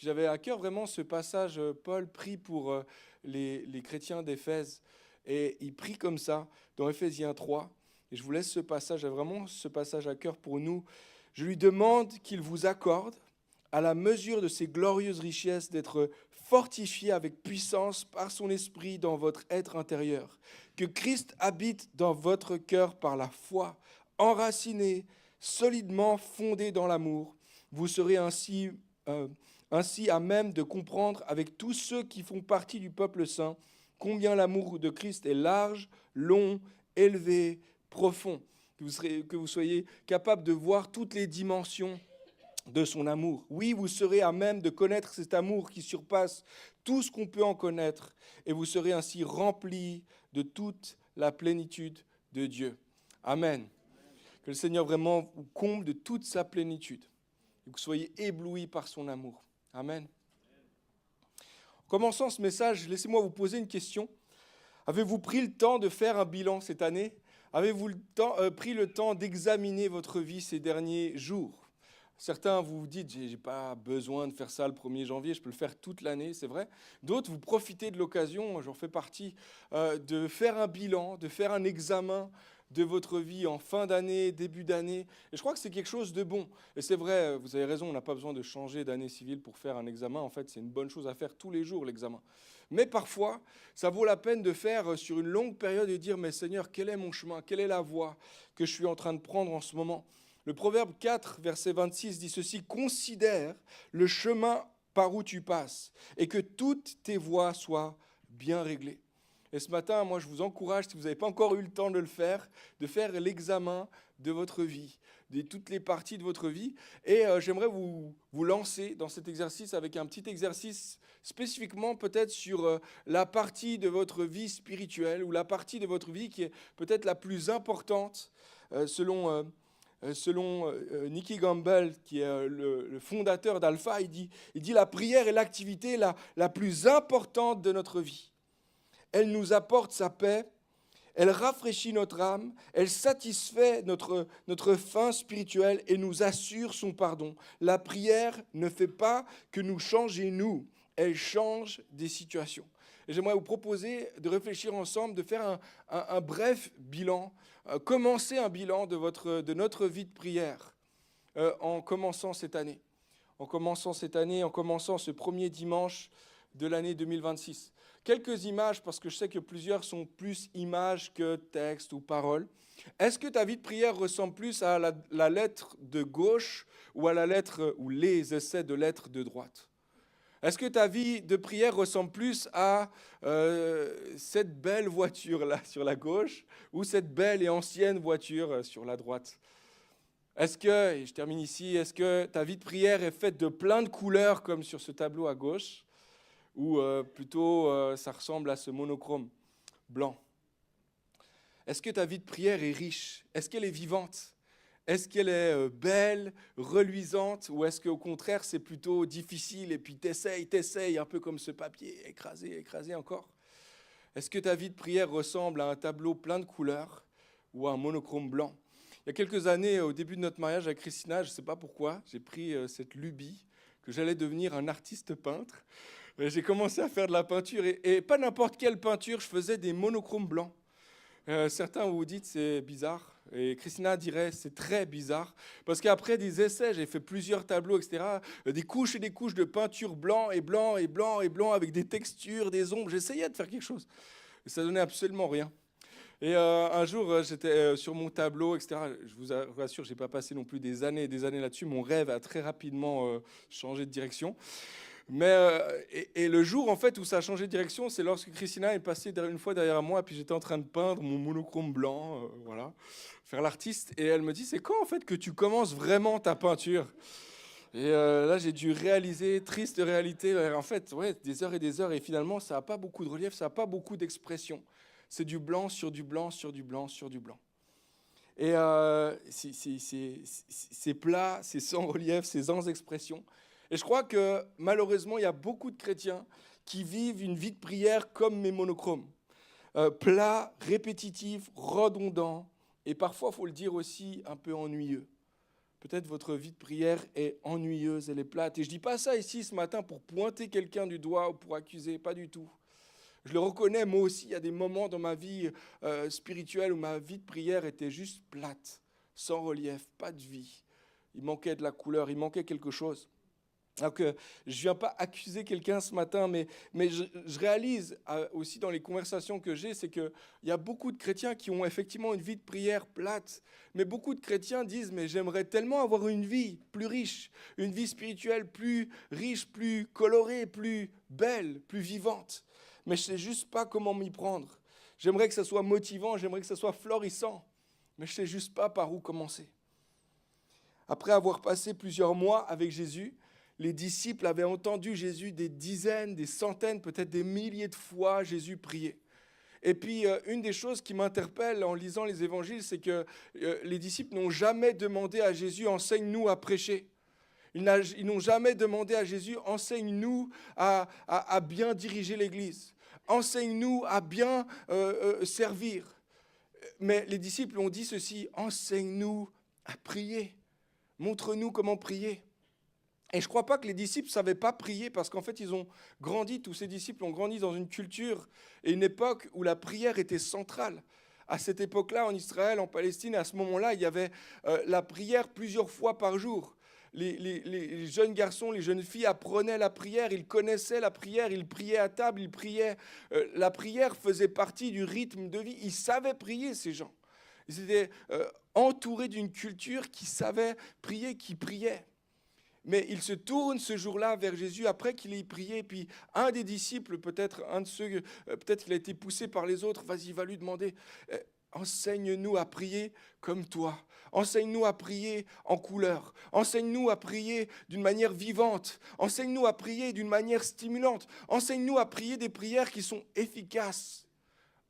Puis j'avais à cœur vraiment ce passage, Paul prie pour les chrétiens d'Éphèse. Et il prie comme ça dans Éphésiens 3. Et je vous laisse ce passage, j'ai vraiment ce passage à cœur pour nous. Je lui demande qu'il vous accorde, à la mesure de ses glorieuses richesses, d'être fortifié avec puissance par son esprit dans votre être intérieur. Que Christ habite dans votre cœur par la foi, enraciné, solidement fondé dans l'amour. Vous serez ainsi à même de comprendre avec tous ceux qui font partie du peuple saint combien l'amour de Christ est large, long, élevé, profond. Que vous soyez capable de voir toutes les dimensions de son amour. Oui, vous serez à même de connaître cet amour qui surpasse tout ce qu'on peut en connaître, et vous serez ainsi remplis de toute la plénitude de Dieu. Amen. Que le Seigneur vraiment vous comble de toute sa plénitude, et que vous soyez éblouis par son amour. Amen. En commençant ce message, laissez-moi vous poser une question. Avez-vous pris le temps de faire un bilan cette année ? Avez-vous pris le temps d'examiner votre vie ces derniers jours ? Certains, vous vous dites, j'ai pas besoin de faire ça le 1er janvier, je peux le faire toute l'année, c'est vrai. D'autres, vous profitez de l'occasion, j'en fais partie, de faire un bilan, de faire un examen de votre vie en fin d'année, début d'année. Et je crois que c'est quelque chose de bon. Et c'est vrai, vous avez raison, on n'a pas besoin de changer d'année civile pour faire un examen. En fait, c'est une bonne chose à faire tous les jours, l'examen. Mais parfois, ça vaut la peine de faire sur une longue période et dire, mais Seigneur, quel est mon chemin ? Quelle est la voie que je suis en train de prendre en ce moment ? Le Proverbe 4, verset 26 dit ceci, « Considère le chemin par où tu passes et que toutes tes voies soient bien réglées. » Et ce matin, moi, je vous encourage, si vous n'avez pas encore eu le temps de faire l'examen de votre vie, de toutes les parties de votre vie. Et j'aimerais vous lancer dans cet exercice avec un petit exercice spécifiquement peut-être sur la partie de votre vie spirituelle ou la partie de votre vie qui est peut-être la plus importante selon Nicky Gamble, qui est le fondateur d'Alpha. Il dit la prière est l'activité la plus importante de notre vie. Elle nous apporte sa paix, elle rafraîchit notre âme, elle satisfait notre faim spirituelle et nous assure son pardon. La prière ne fait pas que nous changer nous, elle change des situations. Et j'aimerais vous proposer de réfléchir ensemble, de faire un bref bilan, commencer un bilan de notre vie de prière en commençant cette année. En commençant ce premier dimanche de l'année 2026. Quelques images, parce que je sais que plusieurs sont plus images que textes ou paroles. Est-ce que ta vie de prière ressemble plus à la lettre de gauche ou à la lettre ou les essais de lettres de droite ? Est-ce que ta vie de prière ressemble plus à cette belle voiture-là sur la gauche ou cette belle et ancienne voiture sur la droite ? Est-ce que, et je termine ici, est-ce que ta vie de prière est faite de plein de couleurs comme sur ce tableau à gauche ? Ou plutôt ça ressemble à ce monochrome blanc. Est-ce que ta vie de prière est riche ? Est-ce qu'elle est vivante ? Est-ce qu'elle est belle, reluisante ? Ou est-ce qu'au contraire c'est plutôt difficile et puis t'essayes, un peu comme ce papier, écrasé encore ? Est-ce que ta vie de prière ressemble à un tableau plein de couleurs ou à un monochrome blanc ? Il y a quelques années, au début de notre mariage avec Christina, je ne sais pas pourquoi, j'ai pris cette lubie que j'allais devenir un artiste peintre. J'ai commencé à faire de la peinture, et pas n'importe quelle peinture, je faisais des monochromes blancs. Certains vous dites c'est bizarre, et Christina dirait c'est très bizarre, parce qu'après des essais, j'ai fait plusieurs tableaux, etc., des couches et des couches de peinture blanc et blanc et blanc et blanc, avec des textures, des ombres, j'essayais de faire quelque chose, et ça donnait absolument rien. Et un jour, j'étais sur mon tableau, etc. Je vous rassure, je n'ai pas passé non plus des années et des années là-dessus. Mon rêve a très rapidement changé de direction. Mais, et le jour en fait où ça a changé de direction, c'est lorsque Christina est passée une fois derrière moi, puis j'étais en train de peindre mon monochrome blanc, voilà, faire l'artiste. Et elle me dit, c'est quand en fait que tu commences vraiment ta peinture ? Et là, j'ai dû réaliser, triste réalité, en fait, ouais, des heures et des heures, et finalement, ça n'a pas beaucoup de relief, ça n'a pas beaucoup d'expression. C'est du blanc sur du blanc, sur du blanc, sur du blanc. Et c'est plat, c'est sans relief, c'est sans expression. Et je crois que malheureusement, il y a beaucoup de chrétiens qui vivent une vie de prière comme mes monochromes. Plat, répétitif, redondant, et parfois, il faut le dire aussi, un peu ennuyeux. Peut-être votre vie de prière est ennuyeuse, elle est plate. Et je ne dis pas ça ici ce matin pour pointer quelqu'un du doigt ou pour accuser, pas du tout. Je le reconnais, moi aussi, il y a des moments dans ma vie spirituelle où ma vie de prière était juste plate, sans relief, pas de vie. Il manquait de la couleur, il manquait quelque chose. Alors que je ne viens pas accuser quelqu'un ce matin, mais je réalise aussi dans les conversations que j'ai, c'est qu'il y a beaucoup de chrétiens qui ont effectivement une vie de prière plate, mais beaucoup de chrétiens disent, mais j'aimerais tellement avoir une vie plus riche, une vie spirituelle plus riche, plus colorée, plus belle, plus vivante, mais je ne sais juste pas comment m'y prendre. J'aimerais que ça soit motivant, j'aimerais que ça soit florissant, mais je ne sais juste pas par où commencer. Après avoir passé plusieurs mois avec Jésus, les disciples avaient entendu Jésus des dizaines, des centaines, peut-être des milliers de fois Jésus prier. Et puis, une des choses qui m'interpelle en lisant les évangiles, c'est que les disciples n'ont jamais demandé à Jésus « enseigne-nous à prêcher ». Ils n'ont jamais demandé à Jésus « enseigne-nous à bien diriger l'Église ». « Enseigne-nous à bien servir ». Mais les disciples ont dit ceci « enseigne-nous à prier ». Montre-nous comment prier. Et je ne crois pas que les disciples ne savaient pas prier parce qu'en fait, ils ont grandi, tous ces disciples ont grandi dans une culture et une époque où la prière était centrale. À cette époque-là, en Israël, en Palestine, à ce moment-là, il y avait la prière plusieurs fois par jour. Les jeunes garçons, les jeunes filles apprenaient la prière, ils connaissaient la prière, ils priaient à table, ils priaient. La prière faisait partie du rythme de vie. Ils savaient prier, ces gens. Ils étaient entourés d'une culture qui savait prier, qui priait. Mais il se tourne ce jour-là vers Jésus après qu'il ait prié. Puis un des disciples, peut-être un de ceux, peut-être qu'il a été poussé par les autres, il va lui demander enseigne-nous à prier comme toi. Enseigne-nous à prier en couleur. Enseigne-nous à prier d'une manière vivante. Enseigne-nous à prier d'une manière stimulante. Enseigne-nous à prier des prières qui sont efficaces.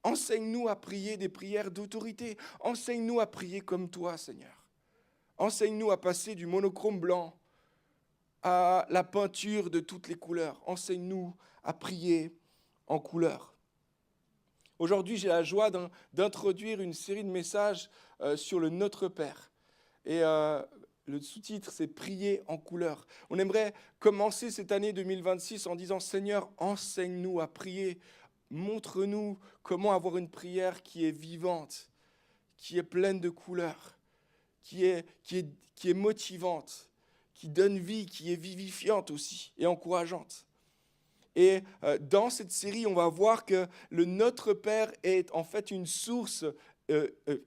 Enseigne-nous à prier des prières d'autorité. Enseigne-nous à prier comme toi, Seigneur. Enseigne-nous à passer du monochrome blanc à la peinture de toutes les couleurs. Enseigne-nous à prier en couleur. Aujourd'hui, j'ai la joie d'introduire une série de messages sur le Notre Père. Et le sous-titre, c'est « Prier en couleur ». On aimerait commencer cette année 2026 en disant « Seigneur, enseigne-nous à prier. Montre-nous comment avoir une prière qui est vivante, qui est pleine de couleurs, qui est motivante, qui donne vie, qui est vivifiante aussi et encourageante. » Et dans cette série, on va voir que le Notre Père est en fait une source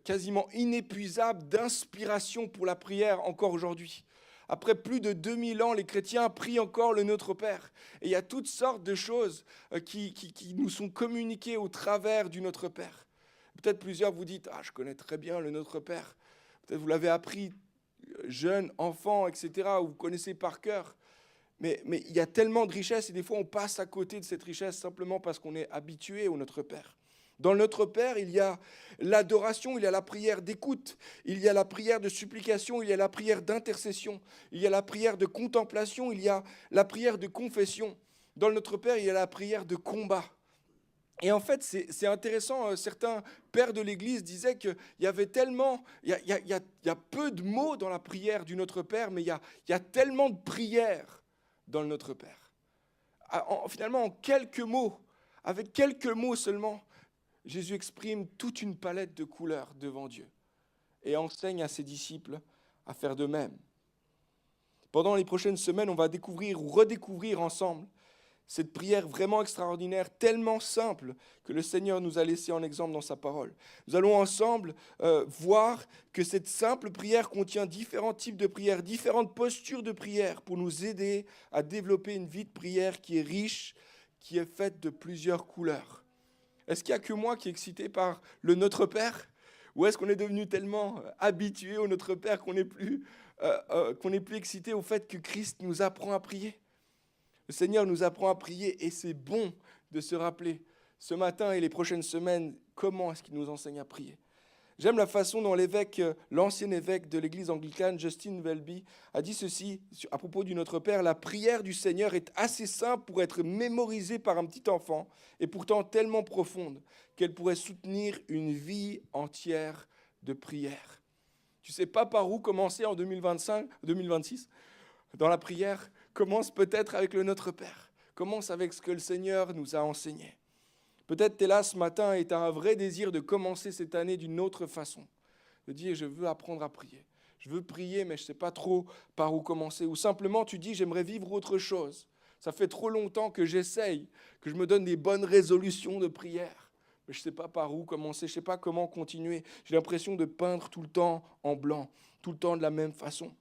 quasiment inépuisable d'inspiration pour la prière encore aujourd'hui. Après plus de 2000 ans, les chrétiens prient encore le Notre Père. Et il y a toutes sortes de choses qui nous sont communiquées au travers du Notre Père. Peut-être plusieurs vous dites « Ah, je connais très bien le Notre Père ». Peut-être vous l'avez appris jeune, enfant, etc., ou vous connaissez par cœur. Mais il y a tellement de richesses et des fois on passe à côté de cette richesse simplement parce qu'on est habitué au Notre Père. Dans le Notre Père, il y a l'adoration, il y a la prière d'écoute, il y a la prière de supplication, il y a la prière d'intercession, il y a la prière de contemplation, il y a la prière de confession. Dans le Notre Père, il y a la prière de combat. Et en fait, c'est intéressant, certains pères de l'Église disaient qu'il y avait tellement, il y a peu de mots dans la prière du Notre Père, mais il y a tellement de prières dans le Notre Père. Finalement, en quelques mots, avec quelques mots seulement, Jésus exprime toute une palette de couleurs devant Dieu et enseigne à ses disciples à faire de même. Pendant les prochaines semaines, on va découvrir ou redécouvrir ensemble cette prière vraiment extraordinaire, tellement simple que le Seigneur nous a laissé en exemple dans sa parole. Nous allons ensemble voir que cette simple prière contient différents types de prières, différentes postures de prière pour nous aider à développer une vie de prière qui est riche, qui est faite de plusieurs couleurs. Est-ce qu'il n'y a que moi qui est excité par le Notre Père ? Ou est-ce qu'on est devenu tellement habitué au Notre Père qu'on n'est plus excité au fait que Christ nous apprend à prier ? Le Seigneur nous apprend à prier et c'est bon de se rappeler ce matin et les prochaines semaines comment est-ce qu'il nous enseigne à prier. J'aime la façon dont l'ancien évêque de l'église anglicane, Justin Welby, a dit ceci à propos du Notre Père. La prière du Seigneur est assez simple pour être mémorisée par un petit enfant et pourtant tellement profonde qu'elle pourrait soutenir une vie entière de prière. Tu ne sais pas par où commencer en 2025, 2026. Dans la prière, commence peut-être avec le Notre Père. Commence avec ce que le Seigneur nous a enseigné. Peut-être tu es là ce matin et tu as un vrai désir de commencer cette année d'une autre façon. De dire, je veux apprendre à prier. Je veux prier, mais je ne sais pas trop par où commencer. Ou simplement, tu dis, j'aimerais vivre autre chose. Ça fait trop longtemps que j'essaye, que je me donne des bonnes résolutions de prière. Mais je ne sais pas par où commencer, je ne sais pas comment continuer. J'ai l'impression de peindre tout le temps en blanc, tout le temps de la même façon.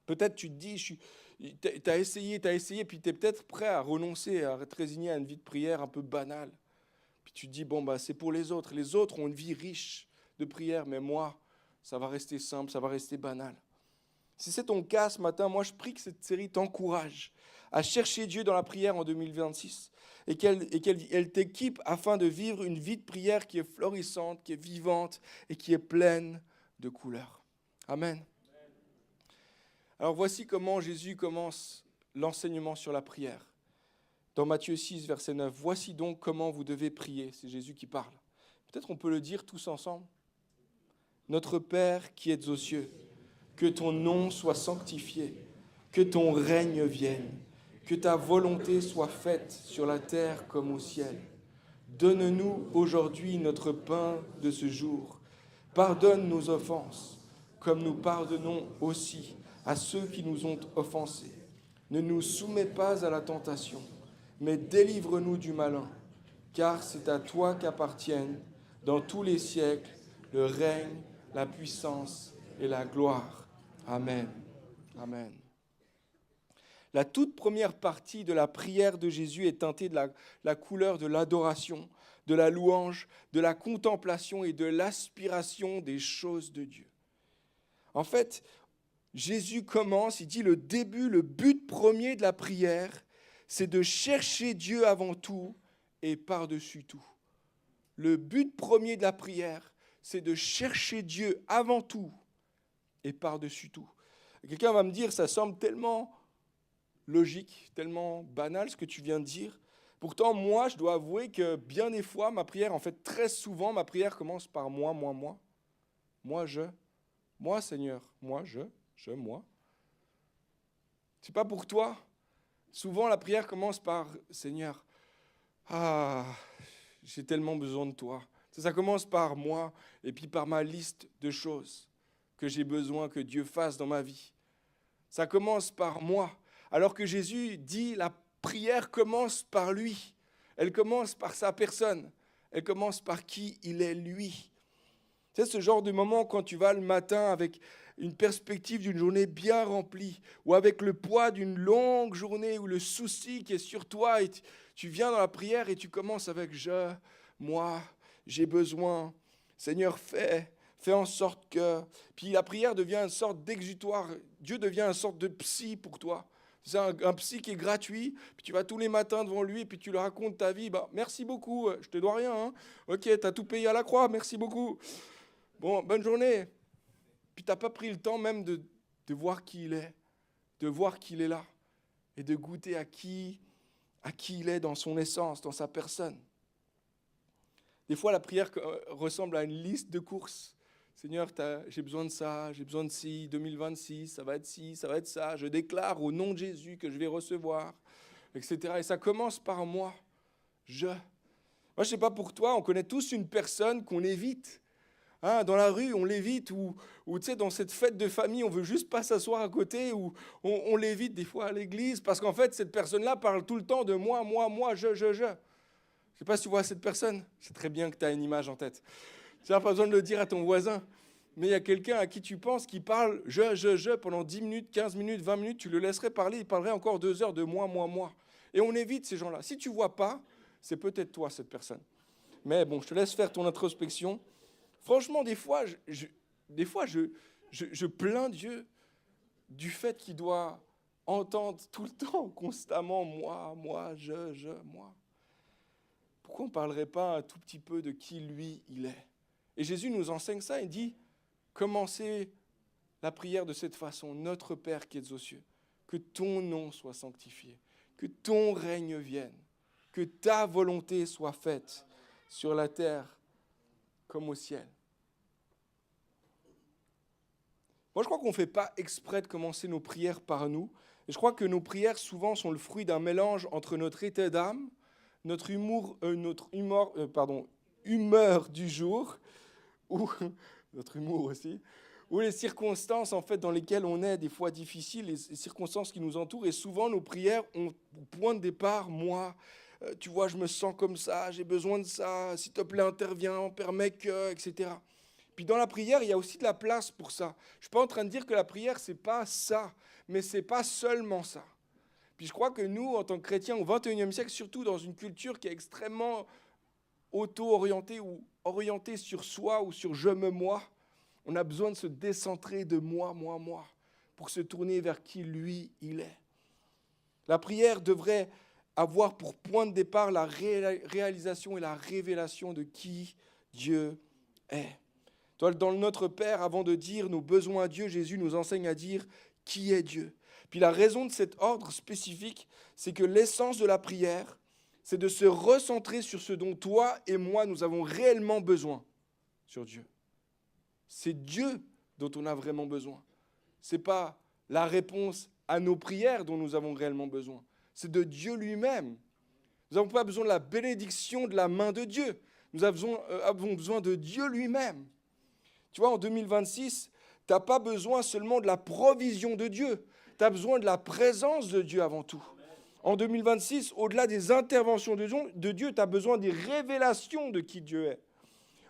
Peut-être tu te dis, tu as essayé, puis tu es peut-être prêt à renoncer, à te résigner à une vie de prière un peu banale. Puis tu te dis, c'est pour les autres. Les autres ont une vie riche de prière, mais moi, ça va rester simple, ça va rester banal. Si c'est ton cas ce matin, moi je prie que cette série t'encourage à chercher Dieu dans la prière en 2026 et qu'elle t'équipe afin de vivre une vie de prière qui est florissante, qui est vivante et qui est pleine de couleurs. Amen. Alors voici comment Jésus commence l'enseignement sur la prière. Dans Matthieu 6, verset 9, « Voici donc comment vous devez prier. » C'est Jésus qui parle. Peut-être on peut le dire tous ensemble. « Notre Père qui es aux cieux, que ton nom soit sanctifié, que ton règne vienne, que ta volonté soit faite sur la terre comme au ciel. Donne-nous aujourd'hui notre pain de ce jour. Pardonne nos offenses, comme nous pardonnons aussi à ceux qui nous ont offensés. Ne nous soumets pas à la tentation, mais délivre-nous du malin, car c'est à toi qu'appartiennent, dans tous les siècles, le règne, la puissance et la gloire. Amen. Amen. La toute première partie de la prière de Jésus est teintée de la couleur de l'adoration, de la louange, de la contemplation et de l'aspiration des choses de Dieu. En fait, Jésus commence, il dit le début, le but premier de la prière, c'est de chercher Dieu avant tout et par-dessus tout. Le but premier de la prière, c'est de chercher Dieu avant tout et par-dessus tout. Quelqu'un va me dire, ça semble tellement logique, tellement banal ce que tu viens de dire. Pourtant, moi, je dois avouer que bien des fois, ma prière, en fait, très souvent, ma prière commence par moi. Moi, je. Moi, Seigneur. Moi, moi. C'est pas pour toi. Souvent, la prière commence par Seigneur. J'ai tellement besoin de toi. Ça commence par moi et puis par ma liste de choses que j'ai besoin que Dieu fasse dans ma vie. Ça commence par moi. Alors que Jésus dit la prière commence par lui. Elle commence par sa personne. Elle commence par qui il est lui. C'est ce genre de moment quand tu vas le matin avec une perspective d'une journée bien remplie ou avec le poids d'une longue journée ou le souci qui est sur toi et tu viens dans la prière et tu commences avec je, moi, j'ai besoin. Seigneur, fais en sorte que... Puis la prière devient une sorte d'exutoire. Dieu devient une sorte de psy pour toi. C'est un psy qui est gratuit, puis tu vas tous les matins devant lui, puis tu lui racontes ta vie. Merci beaucoup, je te dois rien. Hein. Ok, tu as tout payé à la croix, merci beaucoup. Bon, bonne journée. Puis tu n'as pas pris le temps même de voir qui il est, de voir qu'il est là, et de goûter à qui il est dans son essence, dans sa personne. Des fois, la prière ressemble à une liste de courses. Seigneur, j'ai besoin de ça, j'ai besoin de ci, 2026, ça va être ci, ça va être ça. Je déclare au nom de Jésus que je vais recevoir, etc. Et ça commence par moi. Moi, je ne sais pas pour toi, on connaît tous une personne qu'on évite. Hein, dans la rue, on l'évite, ou tu sais, dans cette fête de famille, on veut juste pas s'asseoir à côté, ou on l'évite des fois à l'église, parce qu'en fait, cette personne-là parle tout le temps de moi, je. Je ne sais pas si tu vois cette personne. C'est très bien que tu as une image en tête. Tu n'as pas besoin de le dire à ton voisin. Mais il y a quelqu'un à qui tu penses qui parle je pendant 10 minutes, 15 minutes, 20 minutes, tu le laisserais parler, il parlerait encore 2 heures de moi. Et on évite ces gens-là. Si tu ne vois pas, c'est peut-être toi, cette personne. Mais bon, je te laisse faire ton introspection. Franchement, des fois, je plains Dieu du fait qu'il doit entendre tout le temps, constamment, moi, moi. Pourquoi on ne parlerait pas un tout petit peu de qui lui, il est? Et Jésus nous enseigne ça, il dit, commencez la prière de cette façon, notre Père qui es aux cieux, que ton nom soit sanctifié, que ton règne vienne, que ta volonté soit faite sur la terre comme au ciel. Moi, je crois qu'on ne fait pas exprès de commencer nos prières par nous. Et je crois que nos prières, souvent, sont le fruit d'un mélange entre notre état d'âme, notre humeur du jour, ou notre humour aussi, ou les circonstances en fait dans lesquelles on est des fois difficiles, les circonstances qui nous entourent. Et souvent, nos prières ont pour point de départ, moi, tu vois, je me sens comme ça, j'ai besoin de ça, s'il te plaît, interviens, permets que, etc. Puis dans la prière, il y a aussi de la place pour ça. Je ne suis pas en train de dire que la prière, c'est pas ça, mais c'est pas seulement ça. Puis je crois que nous, en tant que chrétiens au XXIe siècle, surtout dans une culture qui est extrêmement auto-orientée ou orientée sur soi ou sur je me moi, on a besoin de se décentrer de moi, pour se tourner vers qui lui, il est. La prière devrait avoir pour point de départ la réalisation et la révélation de qui Dieu est. Dans le Notre Père, avant de dire nos besoins à Dieu, Jésus nous enseigne à dire qui est Dieu. Puis la raison de cet ordre spécifique, c'est que l'essence de la prière, c'est de se recentrer sur ce dont toi et moi, nous avons réellement besoin, sur Dieu. C'est Dieu dont on a vraiment besoin. Ce n'est pas la réponse à nos prières dont nous avons réellement besoin. C'est de Dieu lui-même. Nous n'avons pas besoin de la bénédiction de la main de Dieu. Nous avons besoin de Dieu lui-même. Tu vois, en 2026, tu n'as pas besoin seulement de la provision de Dieu. Tu as besoin de la présence de Dieu avant tout. En 2026, au-delà des interventions de Dieu, tu as besoin des révélations de qui Dieu est.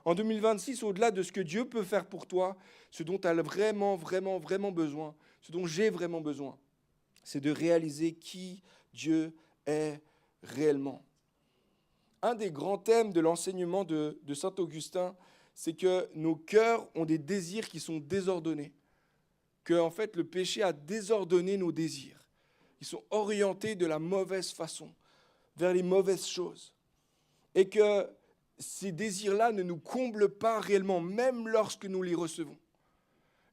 En 2026, au-delà de ce que Dieu peut faire pour toi, ce dont tu as vraiment besoin, ce dont j'ai vraiment besoin, c'est de réaliser qui Dieu est réellement. Un des grands thèmes de l'enseignement de saint Augustin, c'est que nos cœurs ont des désirs qui sont désordonnés. Que, en fait, le péché a désordonné nos désirs. Ils sont orientés de la mauvaise façon, vers les mauvaises choses. Et que ces désirs-là ne nous comblent pas réellement, même lorsque nous les recevons.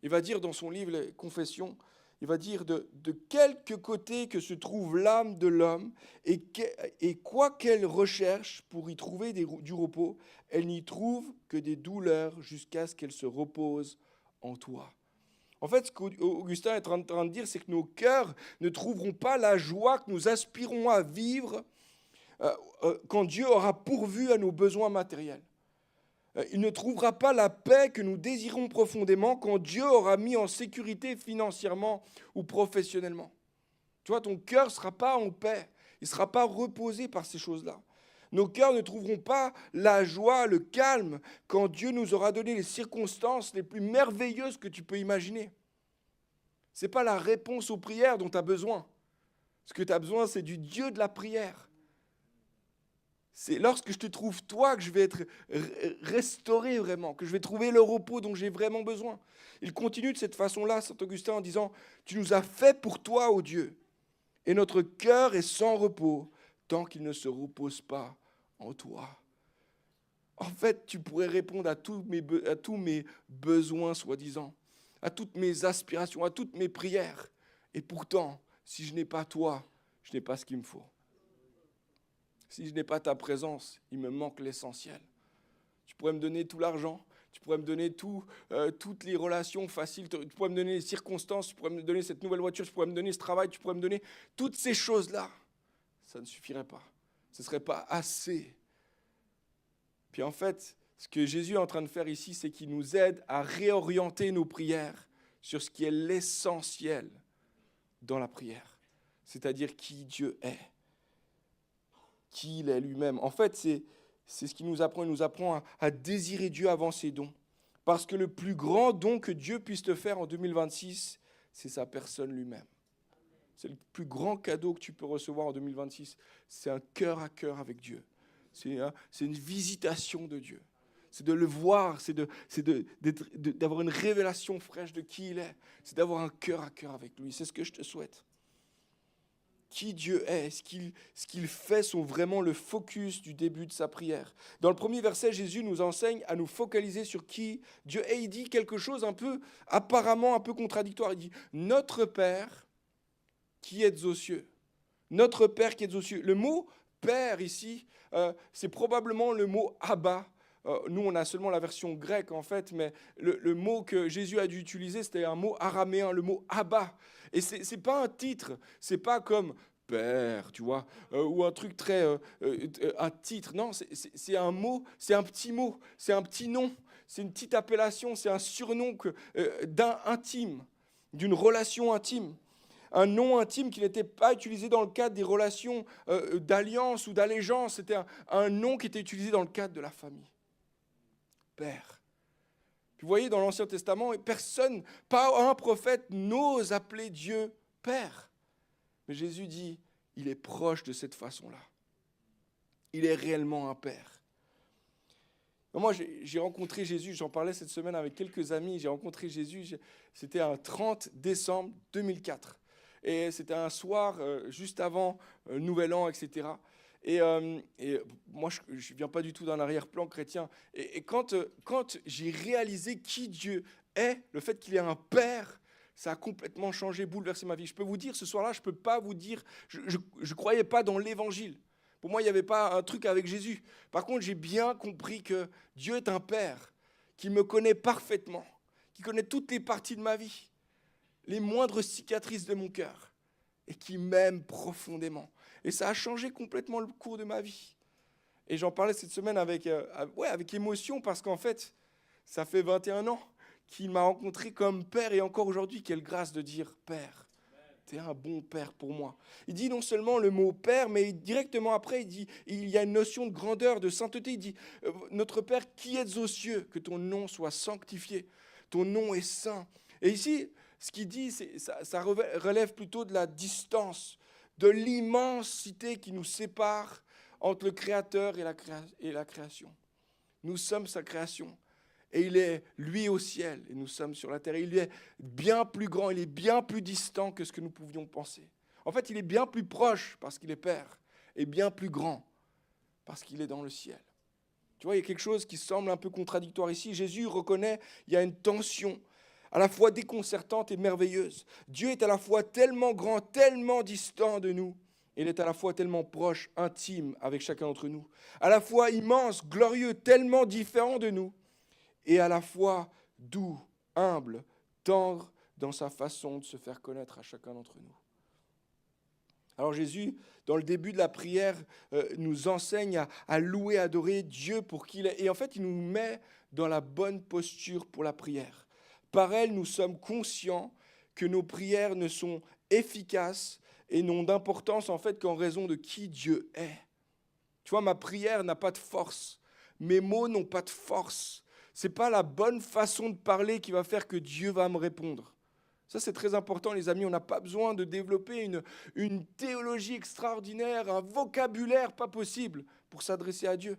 Il va dire dans son livre, les Confessions, il va dire de quelque côté que se trouve l'âme de l'homme, et quoi qu'elle recherche pour y trouver du repos, elle n'y trouve que des douleurs jusqu'à ce qu'elle se repose en toi. En fait, ce qu'Augustin est en train de dire, c'est que nos cœurs ne trouveront pas la joie que nous aspirons à vivre quand Dieu aura pourvu à nos besoins matériels. Il ne trouvera pas la paix que nous désirons profondément quand Dieu aura mis en sécurité financièrement ou professionnellement. Tu vois, ton cœur ne sera pas en paix, il ne sera pas reposé par ces choses-là. Nos cœurs ne trouveront pas la joie, le calme, quand Dieu nous aura donné les circonstances les plus merveilleuses que tu peux imaginer. Ce n'est pas la réponse aux prières dont tu as besoin. Ce que tu as besoin, c'est du Dieu de la prière. C'est lorsque je te trouve toi que je vais être restauré vraiment, que je vais trouver le repos dont j'ai vraiment besoin. Il continue de cette façon-là, saint Augustin, en disant « Tu nous as fait pour toi, ô Dieu, et notre cœur est sans repos tant qu'il ne se repose pas en toi. » En fait, tu pourrais répondre à tous mes besoins, soi-disant, à toutes mes aspirations, à toutes mes prières. Et pourtant, si je n'ai pas toi, je n'ai pas ce qu'il me faut. Si je n'ai pas ta présence, il me manque l'essentiel. Tu pourrais me donner tout l'argent, tu pourrais me donner toutes les relations faciles, tu pourrais me donner les circonstances, tu pourrais me donner cette nouvelle voiture, tu pourrais me donner ce travail, tu pourrais me donner toutes ces choses-là. Ça ne suffirait pas. Ce ne serait pas assez. Puis en fait, ce que Jésus est en train de faire ici, c'est qu'il nous aide à réorienter nos prières sur ce qui est l'essentiel dans la prière, c'est-à-dire qui Dieu est. Qui il est lui-même. En fait, c'est ce qu'il nous apprend. Il nous apprend à désirer Dieu avant ses dons. Parce que le plus grand don que Dieu puisse te faire en 2026, c'est sa personne lui-même. C'est le plus grand cadeau que tu peux recevoir en 2026. C'est un cœur à cœur avec Dieu. C'est une visitation de Dieu. C'est de le voir, c'est d'avoir une révélation fraîche de qui il est. C'est d'avoir un cœur à cœur avec lui. C'est ce que je te souhaite. Qui Dieu est, ce qu'il fait sont vraiment le focus du début de sa prière. Dans le premier verset, Jésus nous enseigne à nous focaliser sur qui Dieu est. Il dit quelque chose apparemment un peu contradictoire. Il dit « Notre Père qui êtes aux cieux ». Notre Père qui êtes aux cieux. Le mot « Père » ici, c'est probablement le mot « Abba ». nous, on a seulement la version grecque, en fait, mais le mot que Jésus a dû utiliser, c'était un mot araméen, le mot Abba. Et c'est pas un titre, c'est pas comme Père, tu vois, ou un truc un titre. Non, c'est un mot, c'est un petit mot, c'est un petit nom, c'est une petite appellation, c'est un surnom d'un intime, d'une relation intime. Un nom intime qui n'était pas utilisé dans le cadre des relations d'alliance ou d'allégeance. C'était un nom qui était utilisé dans le cadre de la famille. Père. Puis vous voyez, dans l'Ancien Testament, personne, pas un prophète, n'ose appeler Dieu Père. Mais Jésus dit, il est proche de cette façon-là. Il est réellement un Père. Moi, j'ai rencontré Jésus, j'en parlais cette semaine avec quelques amis, j'ai rencontré Jésus, c'était un 30 décembre 2004. Et c'était un soir juste avant Nouvel An, etc. Et moi, je ne viens pas du tout d'un arrière-plan chrétien. Et quand j'ai réalisé qui Dieu est, le fait qu'il est un Père, ça a complètement changé, bouleversé ma vie. Je peux vous dire, ce soir-là, je ne peux pas vous dire, je ne croyais pas dans l'Évangile. Pour moi, il n'y avait pas un truc avec Jésus. Par contre, j'ai bien compris que Dieu est un Père, qui me connaît parfaitement, qui connaît toutes les parties de ma vie, les moindres cicatrices de mon cœur, et qui m'aime profondément. Et ça a changé complètement le cours de ma vie. Et j'en parlais cette semaine avec émotion, parce qu'en fait, ça fait 21 ans qu'il m'a rencontré comme Père, et encore aujourd'hui, quelle grâce de dire Père. T'es un bon Père pour moi. Il dit non seulement le mot Père, mais directement après, il dit, il y a une notion de grandeur, de sainteté. Il dit, notre Père qui êtes aux cieux, que ton nom soit sanctifié. Ton nom est saint. Et ici, ce qu'il dit, ça relève plutôt de la distance, de l'immensité qui nous sépare entre le Créateur et la création. Nous sommes sa création. Et il est, lui, au ciel, et nous sommes sur la terre. Il est bien plus grand, il est bien plus distant que ce que nous pouvions penser. En fait, il est bien plus proche parce qu'il est Père, et bien plus grand parce qu'il est dans le ciel. Tu vois, il y a quelque chose qui semble un peu contradictoire ici. Jésus reconnaît, il y a une tension à la fois déconcertante et merveilleuse. Dieu est à la fois tellement grand, tellement distant de nous, et il est à la fois tellement proche, intime avec chacun d'entre nous. À la fois immense, glorieux, tellement différent de nous, et à la fois doux, humble, tendre dans sa façon de se faire connaître à chacun d'entre nous. Alors Jésus, dans le début de la prière, nous enseigne à louer, à adorer Dieu pour qui il est. Et en fait, il nous met dans la bonne posture pour la prière. Par elle, nous sommes conscients que nos prières ne sont efficaces et n'ont d'importance en fait qu'en raison de qui Dieu est. Tu vois, ma prière n'a pas de force. Mes mots n'ont pas de force. Ce n'est pas la bonne façon de parler qui va faire que Dieu va me répondre. Ça, c'est très important, les amis. On n'a pas besoin de développer une théologie extraordinaire, un vocabulaire pas possible pour s'adresser à Dieu.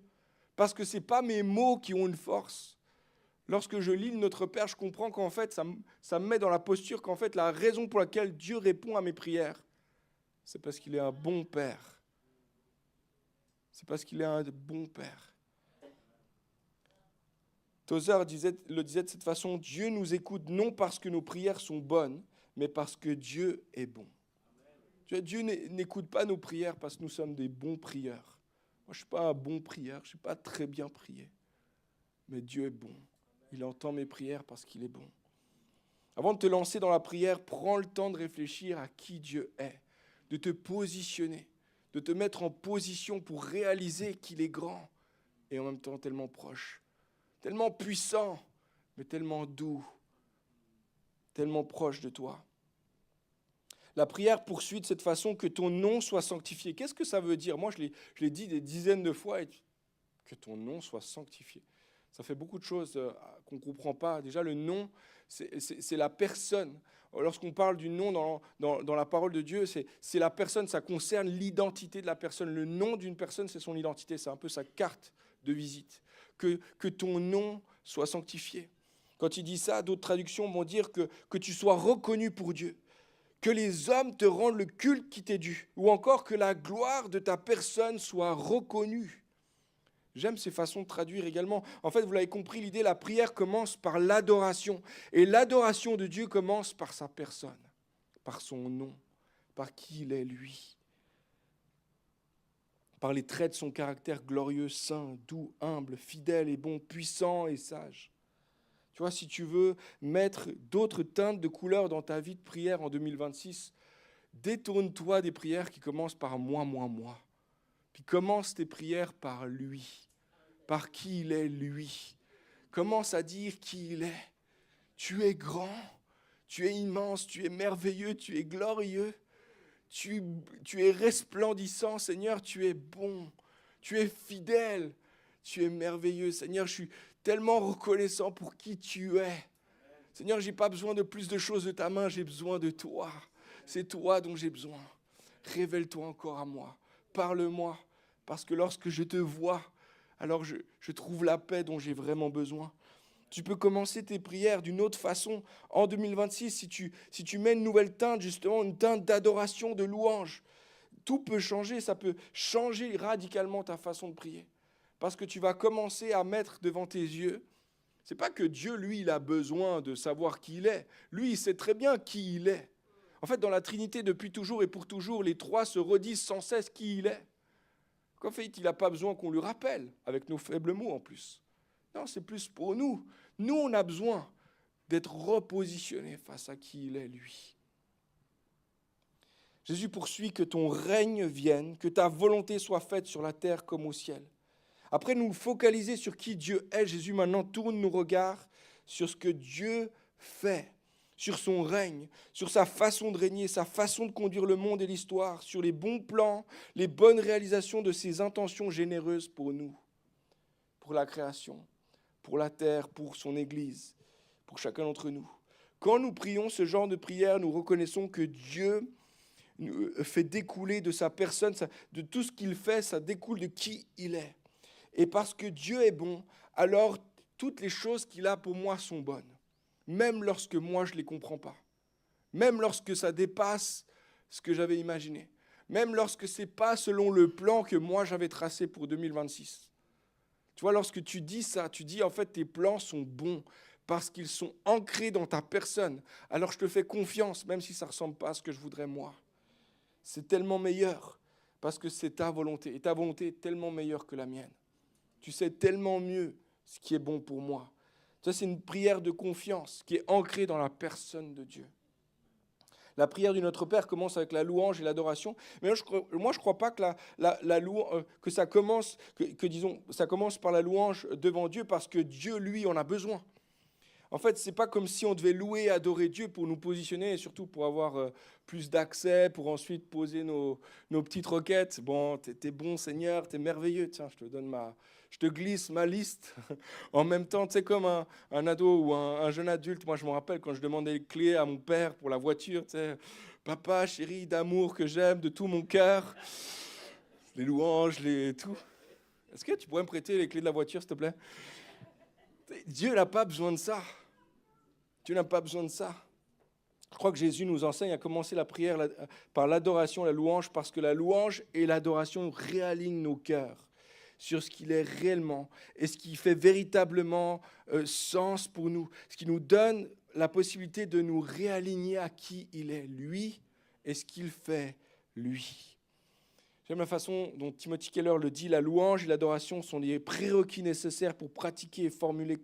Parce que ce n'est pas mes mots qui ont une force. Lorsque je lis Notre Père, je comprends qu'en fait, ça me met dans la posture qu'en fait, la raison pour laquelle Dieu répond à mes prières, c'est parce qu'il est un bon Père. C'est parce qu'il est un bon Père. Tozer le disait de cette façon, Dieu nous écoute non parce que nos prières sont bonnes, mais parce que Dieu est bon. Dieu n'écoute pas nos prières parce que nous sommes des bons prieurs. Moi, je ne suis pas un bon prieur, je ne sais pas très bien prier, mais Dieu est bon. Il entend mes prières parce qu'il est bon. Avant de te lancer dans la prière, prends le temps de réfléchir à qui Dieu est, de te positionner, de te mettre en position pour réaliser qu'il est grand et en même temps tellement proche. Tellement puissant, mais tellement doux, tellement proche de toi. La prière poursuit de cette façon que ton nom soit sanctifié. Qu'est-ce que ça veut dire ? Moi, je l'ai dit des dizaines de fois, que ton nom soit sanctifié. Ça fait beaucoup de choses qu'on ne comprend pas. Déjà, le nom, c'est la personne. Lorsqu'on parle du nom dans la parole de Dieu, c'est la personne, ça concerne l'identité de la personne. Le nom d'une personne, c'est son identité, c'est un peu sa carte de visite. Que ton nom soit sanctifié. Quand il dit ça, d'autres traductions vont dire que tu sois reconnu pour Dieu, que les hommes te rendent le culte qui t'est dû, ou encore que la gloire de ta personne soit reconnue. J'aime ces façons de traduire également. En fait, vous l'avez compris, l'idée, la prière commence par l'adoration. Et l'adoration de Dieu commence par sa personne, par son nom, par qui il est lui. par les traits de son caractère glorieux, saint, doux, humble, fidèle et bon, puissant et sage. Tu vois, si tu veux mettre d'autres teintes de couleurs dans ta vie de prière en 2026, détourne-toi des prières qui commencent par moi, moi, moi. Puis commence tes prières par lui, par qui il est, lui. Commence à dire qui il est. Tu es grand, tu es immense, tu es merveilleux, tu es glorieux. Tu es resplendissant, Seigneur, tu es bon, tu es fidèle, tu es merveilleux. Seigneur, je suis tellement reconnaissant pour qui tu es. Seigneur, je n'ai pas besoin de plus de choses de ta main, j'ai besoin de toi. C'est toi dont j'ai besoin. Révèle-toi encore à moi, parle-moi, parce que lorsque je te vois, alors je trouve la paix dont j'ai vraiment besoin. Tu peux commencer tes prières d'une autre façon en 2026 si tu mets une nouvelle teinte, justement, une teinte d'adoration, de louange. Tout peut changer, ça peut changer radicalement ta façon de prier. Parce que tu vas commencer à mettre devant tes yeux, c'est pas que Dieu, lui, il a besoin de savoir qui il est. Lui, il sait très bien qui il est. En fait, dans la Trinité, depuis toujours et pour toujours, les trois se redisent sans cesse qui il est. En fait, il n'a pas besoin qu'on lui rappelle, avec nos faibles mots en plus. Non, c'est plus pour nous. Nous, on a besoin d'être repositionnés face à qui il est, lui. Jésus poursuit que ton règne vienne, que ta volonté soit faite sur la terre comme au ciel. Après nous focaliser sur qui Dieu est, Jésus maintenant tourne nos regards sur ce que Dieu fait, sur son règne, sur sa façon de régner, sa façon de conduire le monde et l'histoire, sur les bons plans, les bonnes réalisations de ses intentions généreuses pour nous, pour la création, pour la terre, pour son Église, pour chacun d'entre nous. Quand nous prions ce genre de prière, nous reconnaissons que Dieu fait découler de sa personne, de tout ce qu'il fait, ça découle de qui il est. Et parce que Dieu est bon, alors toutes les choses qu'il a pour moi sont bonnes, même lorsque moi je ne les comprends pas, même lorsque ça dépasse ce que j'avais imaginé, même lorsque ce n'est pas selon le plan que moi j'avais tracé pour 2026. Tu vois, lorsque tu dis ça, tu dis en fait tes plans sont bons parce qu'ils sont ancrés dans ta personne. Alors je te fais confiance, même si ça ne ressemble pas à ce que je voudrais moi. C'est tellement meilleur parce que c'est ta volonté. Et ta volonté est tellement meilleure que la mienne. Tu sais tellement mieux ce qui est bon pour moi. Ça, c'est une prière de confiance qui est ancrée dans la personne de Dieu. La prière du Notre Père commence avec la louange et l'adoration. Mais moi, je ne crois pas que, que ça commence, disons, ça commence par la louange devant Dieu parce que Dieu, lui, en a besoin. En fait, ce n'est pas comme si on devait louer et adorer Dieu pour nous positionner et surtout pour avoir plus d'accès, pour ensuite poser nos petites requêtes. Bon, t'es bon Seigneur, t'es merveilleux. Tiens, je te glisse ma liste. En même temps, tu sais, comme un ado ou un jeune adulte, moi je me rappelle quand je demandais les clés à mon père pour la voiture, tu sais, papa, chéri, d'amour que j'aime de tout mon cœur, les louanges, tout. Est-ce que tu pourrais me prêter les clés de la voiture, s'il te plaît? Dieu n'a pas besoin de ça. Dieu n'a pas besoin de ça. Je crois que Jésus nous enseigne à commencer la prière par l'adoration, la louange, parce que la louange et l'adoration réalignent nos cœurs sur ce qu'il est réellement et ce qui fait véritablement sens pour nous, ce qui nous donne la possibilité de nous réaligner à qui il est, lui, et ce qu'il fait, lui. J'aime la façon dont Timothy Keller le dit, la louange et l'adoration sont les prérequis nécessaires pour pratiquer et formuler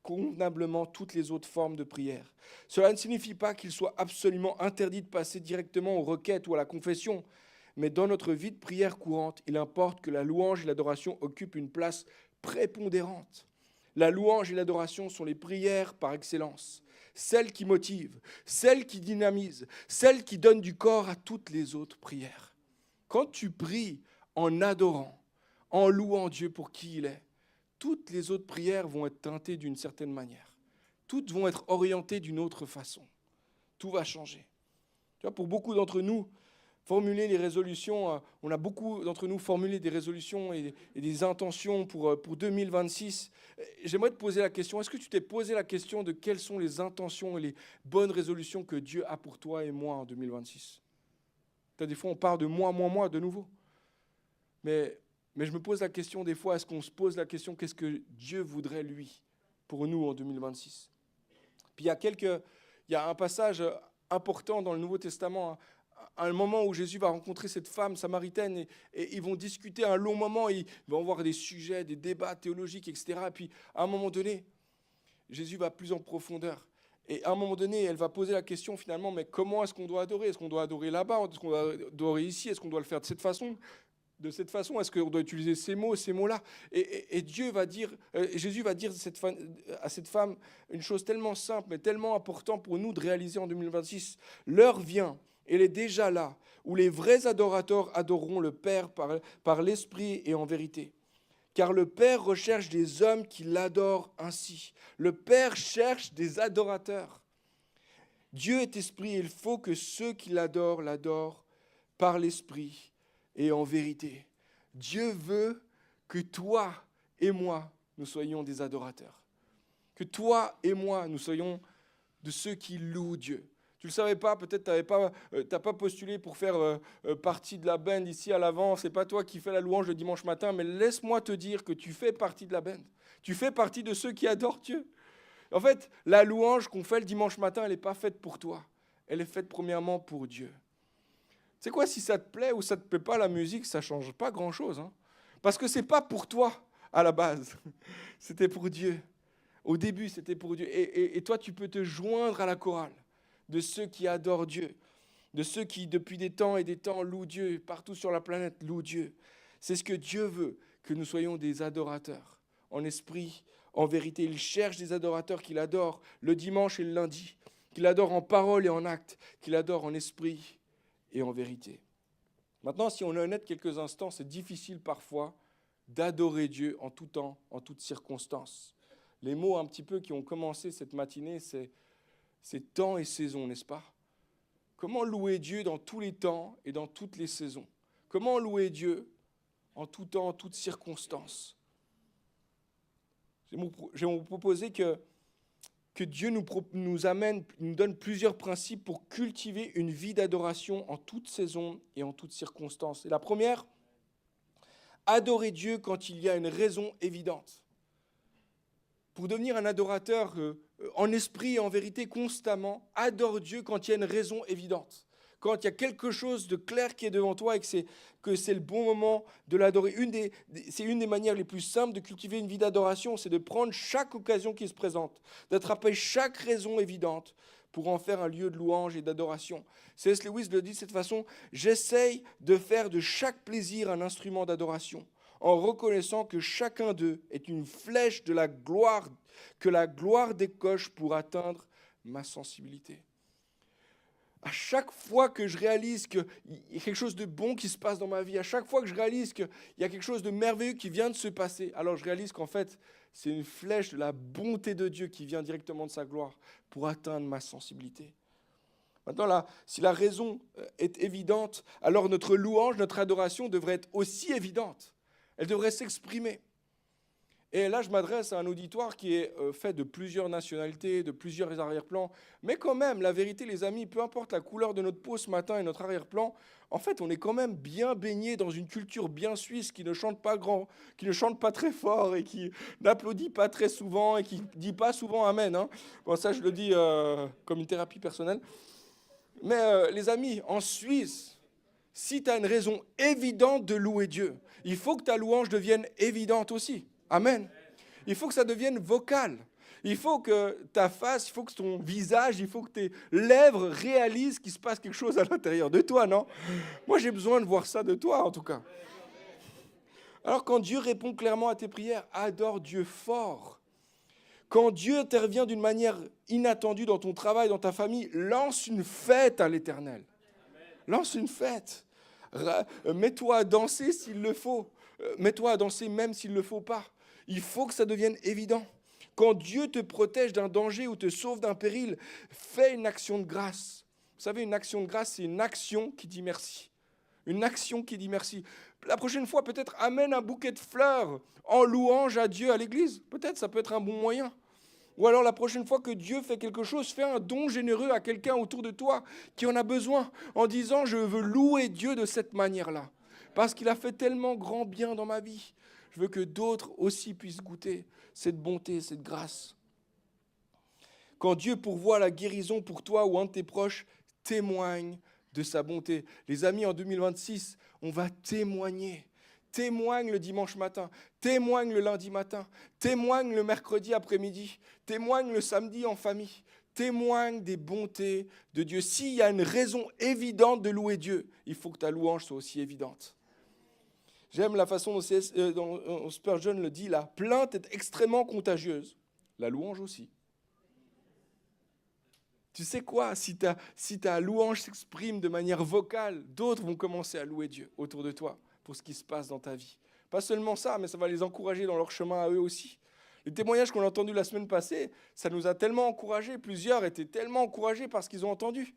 convenablement toutes les autres formes de prière. Cela ne signifie pas qu'il soit absolument interdit de passer directement aux requêtes ou à la confession, mais dans notre vie de prière courante, il importe que la louange et l'adoration occupent une place prépondérante. La louange et l'adoration sont les prières par excellence, celles qui motivent, celles qui dynamisent, celles qui donnent du corps à toutes les autres prières. Quand tu pries en adorant, en louant Dieu pour qui il est, toutes les autres prières vont être teintées d'une certaine manière. Toutes vont être orientées d'une autre façon. Tout va changer. Tu vois, pour beaucoup d'entre nous, formuler les résolutions, on a beaucoup d'entre nous formulé des résolutions et des intentions pour 2026. J'aimerais te poser la question, est-ce que tu t'es posé la question de quelles sont les intentions et les bonnes résolutions que Dieu a pour toi et moi en 2026 ? Des fois, on part de moi de nouveau. Mais je me pose la question des fois, est-ce qu'on se pose la question, qu'est-ce que Dieu voudrait, lui, pour nous en 2026 ? Puis il y a un passage important dans le Nouveau Testament, un moment où Jésus va rencontrer cette femme samaritaine et ils vont discuter un long moment, ils vont avoir des sujets, des débats théologiques, etc. Et puis, à un moment donné, Jésus va plus en profondeur. Et à un moment donné, elle va poser la question finalement, mais comment est-ce qu'on doit adorer? Est-ce qu'on doit adorer là-bas? Est-ce qu'on doit adorer ici? Est-ce qu'on doit le faire de cette façon? De cette façon, est-ce qu'on doit utiliser ces mots-là? Et Dieu va dire, Jésus va dire à cette femme une chose tellement simple, mais tellement importante pour nous de réaliser en 2026. L'heure vient, elle est déjà là, où les vrais adorateurs adoreront le Père par l'Esprit et en vérité. Car le Père recherche des hommes qui l'adorent ainsi. Le Père cherche des adorateurs. Dieu est esprit et il faut que ceux qui l'adorent par l'Esprit et en vérité. Dieu veut que toi et moi, nous soyons des adorateurs. Que toi et moi, nous soyons de ceux qui louent Dieu. Tu ne le savais pas, peut-être tu n'as pas postulé pour faire partie de la band ici à l'avant. Ce n'est pas toi qui fais la louange le dimanche matin, mais laisse-moi te dire que tu fais partie de la band. Tu fais partie de ceux qui adorent Dieu. En fait, la louange qu'on fait le dimanche matin, elle n'est pas faite pour toi. Elle est faite premièrement pour Dieu. Tu sais quoi, si ça te plaît ou ça ne te plaît pas la musique, ça ne change pas grand-chose. Hein. Parce que ce n'est pas pour toi à la base. C'était pour Dieu. Au début, c'était pour Dieu. Et toi, tu peux te joindre à la chorale de ceux qui adorent Dieu, de ceux qui, depuis des temps et des temps, louent Dieu, partout sur la planète, louent Dieu. C'est ce que Dieu veut, que nous soyons des adorateurs, en esprit, en vérité. Il cherche des adorateurs qu'il adore le dimanche et le lundi, qu'il adore en parole et en acte, qu'il adore en esprit et en vérité. Maintenant, si on est honnête quelques instants, c'est difficile parfois d'adorer Dieu en tout temps, en toutes circonstances. Les mots un petit peu qui ont commencé cette matinée, c'est temps et saison, n'est-ce pas? Comment louer Dieu dans tous les temps et dans toutes les saisons? Comment louer Dieu en tout temps, en toutes circonstances? Je vais vous proposer que Dieu nous donne plusieurs principes pour cultiver une vie d'adoration en toutes saisons et en toutes circonstances. Et la première, adorer Dieu quand il y a une raison évidente. Pour devenir un adorateur en esprit et en vérité constamment, adore Dieu quand il y a une raison évidente. Quand il y a quelque chose de clair qui est devant toi et que c'est le bon moment de l'adorer. C'est une des manières les plus simples de cultiver une vie d'adoration, c'est de prendre chaque occasion qui se présente, d'attraper chaque raison évidente pour en faire un lieu de louange et d'adoration. C.S. Lewis le dit de cette façon, « J'essaye de faire de chaque plaisir un instrument d'adoration, en reconnaissant que chacun d'eux est une flèche de la gloire, que la gloire décoche pour atteindre ma sensibilité. » À chaque fois que je réalise qu'il y a quelque chose de bon qui se passe dans ma vie, à chaque fois que je réalise qu'il y a quelque chose de merveilleux qui vient de se passer, alors je réalise qu'en fait, c'est une flèche de la bonté de Dieu qui vient directement de sa gloire pour atteindre ma sensibilité. Maintenant, là, si la raison est évidente, alors notre louange, notre adoration devrait être aussi évidente. Elle devrait s'exprimer. Et là, je m'adresse à un auditoire qui est fait de plusieurs nationalités, de plusieurs arrière-plans. Mais quand même, la vérité, les amis, peu importe la couleur de notre peau ce matin et notre arrière-plan, en fait, on est quand même bien baigné dans une culture bien suisse qui ne chante pas grand, qui ne chante pas très fort et qui n'applaudit pas très souvent et qui ne dit pas souvent Amen. Hein. Bon, ça, je le dis comme une thérapie personnelle. Mais les amis, en Suisse, si tu as une raison évidente de louer Dieu, il faut que ta louange devienne évidente aussi. Amen. Il faut que ça devienne vocal. Il faut que ta face, il faut que ton visage, il faut que tes lèvres réalisent qu'il se passe quelque chose à l'intérieur de toi, non? Moi, j'ai besoin de voir ça de toi, en tout cas. Alors, quand Dieu répond clairement à tes prières, adore Dieu fort. Quand Dieu intervient d'une manière inattendue dans ton travail, dans ta famille, lance une fête à l'Éternel. Lance une fête. Mets-toi à danser s'il le faut. Mets-toi à danser même s'il ne le faut pas. Il faut que ça devienne évident. Quand Dieu te protège d'un danger ou te sauve d'un péril, fais une action de grâce. Vous savez, une action de grâce, c'est une action qui dit merci. Une action qui dit merci. La prochaine fois, peut-être amène un bouquet de fleurs en louange à Dieu à l'église. Peut-être ça peut être un bon moyen. Ou alors la prochaine fois que Dieu fait quelque chose, fais un don généreux à quelqu'un autour de toi qui en a besoin en disant « Je veux louer Dieu de cette manière-là parce qu'il a fait tellement grand bien dans ma vie. Je veux que d'autres aussi puissent goûter cette bonté, cette grâce. » Quand Dieu pourvoit la guérison pour toi ou un de tes proches, témoigne de sa bonté. Les amis, en 2026, on va témoigner. Témoigne le dimanche matin, témoigne le lundi matin, témoigne le mercredi après-midi, témoigne le samedi en famille, témoigne des bontés de Dieu. S'il y a une raison évidente de louer Dieu, il faut que ta louange soit aussi évidente. J'aime la façon dont Spurgeon le dit, la plainte est extrêmement contagieuse, la louange aussi. Tu sais quoi, si ta louange s'exprime de manière vocale, d'autres vont commencer à louer Dieu autour de toi pour ce qui se passe dans ta vie. Pas seulement ça, mais ça va les encourager dans leur chemin à eux aussi. Les témoignages qu'on a entendus la semaine passée, ça nous a tellement encouragés. Plusieurs étaient tellement encouragés par ce qu'ils ont entendu.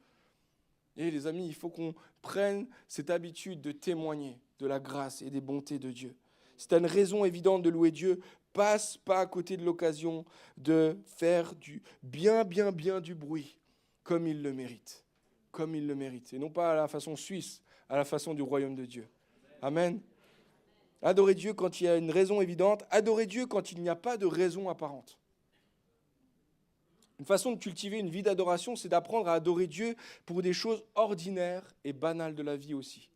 Et les amis, il faut qu'on prenne cette habitude de témoigner de la grâce et des bontés de Dieu. Si tu as une raison évidente de louer Dieu, passe pas à côté de l'occasion de faire du bien du bruit, comme il le mérite. Comme il le mérite. Et non pas à la façon suisse, à la façon du royaume de Dieu. Amen. Adorer Dieu quand il y a une raison évidente. Adorer Dieu quand il n'y a pas de raison apparente. Une façon de cultiver une vie d'adoration, c'est d'apprendre à adorer Dieu pour des choses ordinaires et banales de la vie aussi.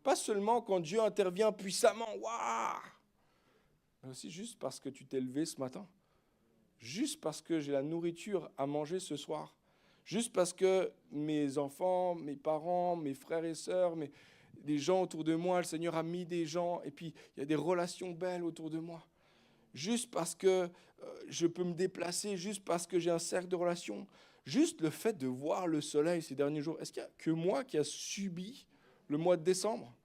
Pas seulement quand Dieu intervient puissamment, waouh, mais aussi juste parce que tu t'es levé ce matin. Juste parce que j'ai la nourriture à manger ce soir. Juste parce que mes enfants, mes parents, mes frères et sœurs, des gens autour de moi, le Seigneur a mis des gens, et puis il y a des relations belles autour de moi. Juste parce que je peux me déplacer, juste parce que j'ai un cercle de relations. Juste le fait de voir le soleil ces derniers jours. Est-ce qu'il n'y a que moi qui a subi le mois de décembre?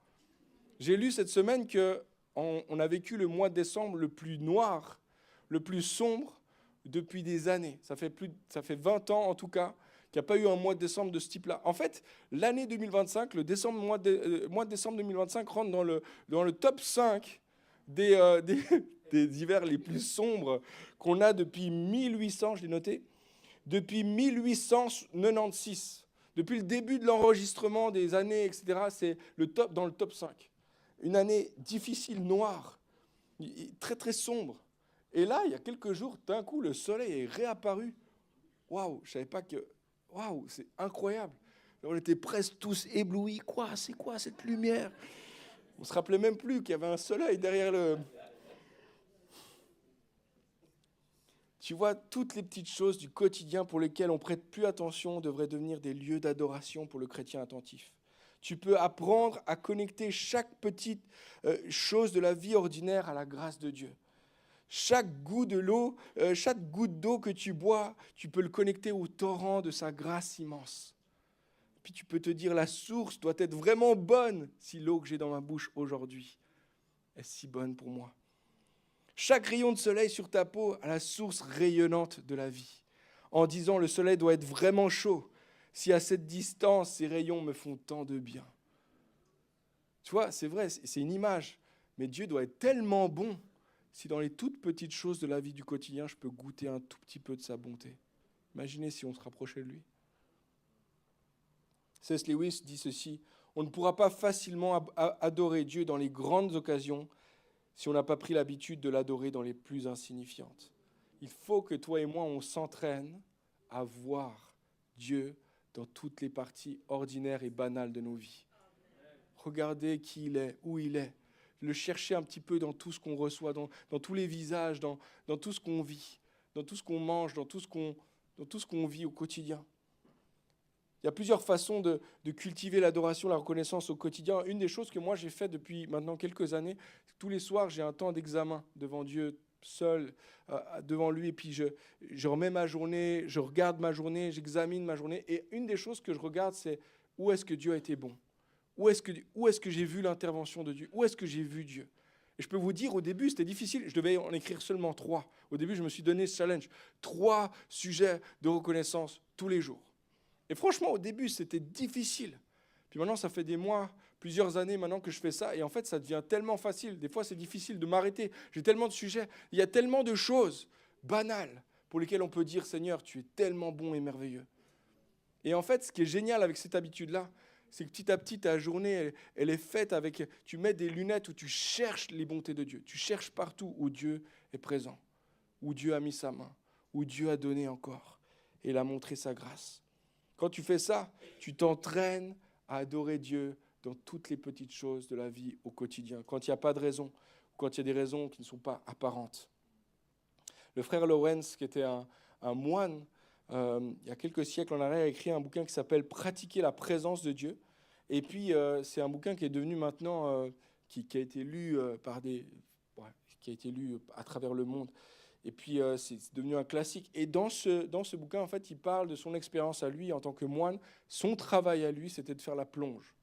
J'ai lu cette semaine qu'on a vécu le mois de décembre le plus noir, le plus sombre depuis des années. Ça fait 20 ans en tout cas qu'il n'y a pas eu un mois de décembre de ce type-là. En fait, l'année 2025, le mois de décembre 2025 rentre dans le top 5 des hivers les plus sombres qu'on a depuis 1800, je l'ai noté, depuis 1896. Depuis le début de l'enregistrement des années, etc., c'est dans le top 5. Une année difficile, noire, très très sombre. Et là, il y a quelques jours, d'un coup, le soleil est réapparu. Waouh, je ne savais pas que... Waouh, c'est incroyable. On était presque tous éblouis. C'est quoi cette lumière? On ne se rappelait même plus qu'il y avait un soleil derrière le... Tu vois, toutes les petites choses du quotidien pour lesquelles on ne prête plus attention devraient devenir des lieux d'adoration pour le chrétien attentif. Tu peux apprendre à connecter chaque petite chose de la vie ordinaire à la grâce de Dieu. Chaque goutte d'eau que tu bois, tu peux le connecter au torrent de sa grâce immense. Puis tu peux te dire, la source doit être vraiment bonne si l'eau que j'ai dans ma bouche aujourd'hui est si bonne pour moi. Chaque rayon de soleil sur ta peau a la source rayonnante de la vie. En disant, le soleil doit être vraiment chaud si à cette distance, ces rayons me font tant de bien. Tu vois, c'est vrai, c'est une image. Mais Dieu doit être tellement bon si dans les toutes petites choses de la vie du quotidien, je peux goûter un tout petit peu de sa bonté. Imaginez si on se rapprochait de lui. C.S. Lewis dit ceci, on ne pourra pas facilement adorer Dieu dans les grandes occasions si on n'a pas pris l'habitude de l'adorer dans les plus insignifiantes. Il faut que toi et moi, on s'entraîne à voir Dieu dans toutes les parties ordinaires et banales de nos vies. Regardez qui il est, où il est. Le chercher un petit peu dans tout ce qu'on reçoit, dans tous les visages, dans tout ce qu'on vit, dans tout ce qu'on mange, dans tout ce qu'on vit au quotidien. Il y a plusieurs façons de cultiver l'adoration, la reconnaissance au quotidien. Une des choses que moi j'ai fait depuis maintenant quelques années, tous les soirs j'ai un temps d'examen devant Dieu, seul, devant lui, et puis je remets ma journée, je regarde ma journée, j'examine ma journée, et une des choses que je regarde, c'est où est-ce que Dieu a été bon ? Où est-ce que j'ai vu l'intervention de Dieu ? Où est-ce que j'ai vu Dieu ? Et je peux vous dire, au début, c'était difficile. Je devais en écrire seulement 3. Au début, je me suis donné ce challenge. 3 sujets de reconnaissance tous les jours. Et franchement, au début, c'était difficile. Puis maintenant, ça fait des mois, plusieurs années maintenant que je fais ça. Et en fait, ça devient tellement facile. Des fois, c'est difficile de m'arrêter. J'ai tellement de sujets. Il y a tellement de choses banales pour lesquelles on peut dire, Seigneur, tu es tellement bon et merveilleux. Et en fait, ce qui est génial avec cette habitude-là, c'est que petit à petit, ta journée, elle est faite avec... Tu mets des lunettes où tu cherches les bontés de Dieu. Tu cherches partout où Dieu est présent, où Dieu a mis sa main, où Dieu a donné encore et il a montré sa grâce. Quand tu fais ça, tu t'entraînes à adorer Dieu dans toutes les petites choses de la vie au quotidien, quand il n'y a pas de raison, ou quand il y a des raisons qui ne sont pas apparentes. Le frère Lawrence, qui était un moine, il y a quelques siècles en arrière, a écrit un bouquin qui s'appelle « Pratiquer la présence de Dieu ». Et puis, c'est un bouquin qui est devenu maintenant, qui a été lu qui a été lu à travers le monde. Et puis, c'est devenu un classique. Et dans ce bouquin, en fait, il parle de son expérience à lui en tant que moine. Son travail à lui, c'était de faire la plonge.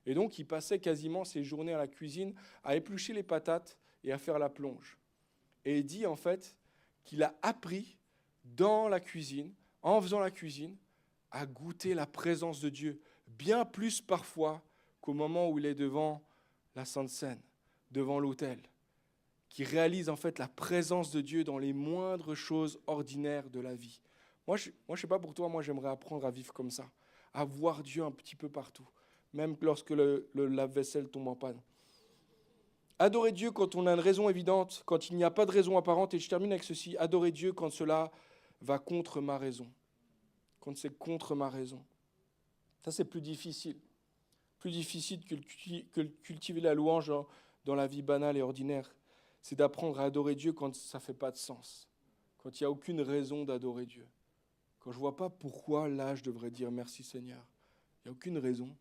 Et donc, il passait quasiment ses journées à la cuisine à éplucher les patates et à faire la plonge. Et il dit, en fait, qu'il a appris dans la cuisine, en faisant la cuisine, à goûter la présence de Dieu, bien plus parfois qu'au moment où il est devant la Sainte Seine, devant l'autel, qui réalise en fait la présence de Dieu dans les moindres choses ordinaires de la vie. Moi, je sais pas pour toi, moi j'aimerais apprendre à vivre comme ça, à voir Dieu un petit peu partout, même lorsque le lave-vaisselle tombe en panne. Adorer Dieu quand on a une raison évidente, quand il n'y a pas de raison apparente, et je termine avec ceci, adorer Dieu quand cela va contre ma raison, quand c'est contre ma raison. Ça, c'est plus difficile que cultiver la louange dans la vie banale et ordinaire. C'est d'apprendre à adorer Dieu quand ça ne fait pas de sens, quand il n'y a aucune raison d'adorer Dieu, quand je ne vois pas pourquoi là je devrais dire merci Seigneur. Il n'y a aucune raison,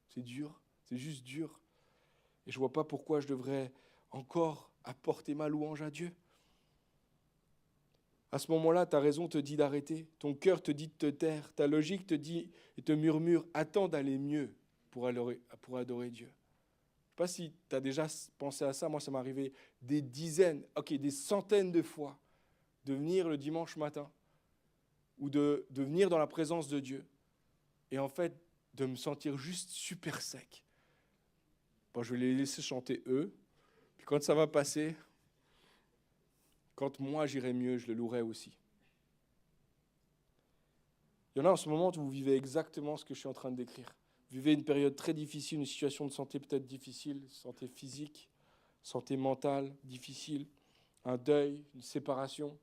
c'est dur, c'est juste dur. Et je ne vois pas pourquoi je devrais encore apporter ma louange à Dieu. À ce moment-là, ta raison te dit d'arrêter, ton cœur te dit de te taire, ta logique te dit et te murmure, attends d'aller mieux pour adorer Dieu. Je ne sais pas si tu as déjà pensé à ça, moi ça m'est arrivé des centaines de fois de venir le dimanche matin ou de venir dans la présence de Dieu et en fait de me sentir juste super sec. Bon, je vais les laisser chanter eux, puis quand ça va passer, quand moi j'irai mieux, je le louerai aussi. Il y en a en ce moment où vous vivez exactement ce que je suis en train de décrire. Vous vivez une période très difficile, une situation de santé peut-être difficile, santé physique, santé mentale difficile, un deuil, une séparation,